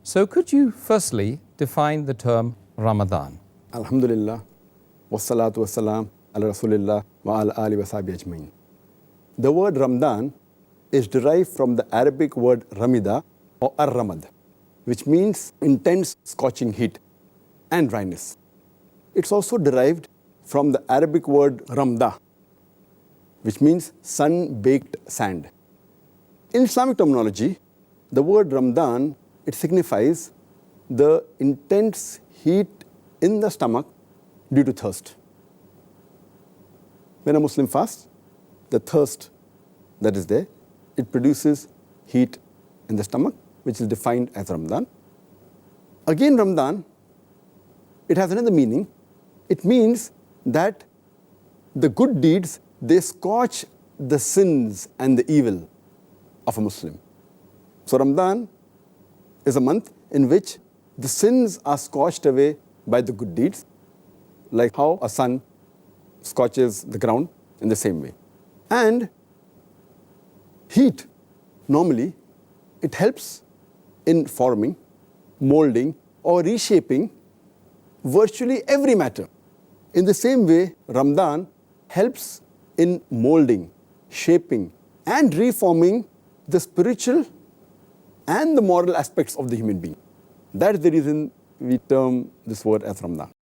So could you firstly define the term Ramadan? Alhamdulillah, wassalatu wassalam ala rasulillah wa ala ali wa sahbihi ajmain. The word Ramadan is derived from the Arabic word ramida or ar-ramad, which means intense scorching heat and dryness. It's also derived from the Arabic word ramda, which means sun-baked sand. In Islamic terminology, the word Ramadan, it signifies the intense heat in the stomach due to thirst. When a Muslim fasts, the thirst that is there, it produces heat in the stomach, which is defined as Ramadan. Again, Ramadan, it has another meaning. It means that the good deeds, they scorch the sins and the evil of a Muslim. So Ramadan is a month in which the sins are scorched away by the good deeds, like how a sun scorches the ground in the same way. And heat, normally, it helps in forming, molding, or reshaping virtually every matter. In the same way, Ramadan helps in molding, shaping, and reforming the spiritual and the moral aspects of the human being. That is the reason we term this word as Ramadan.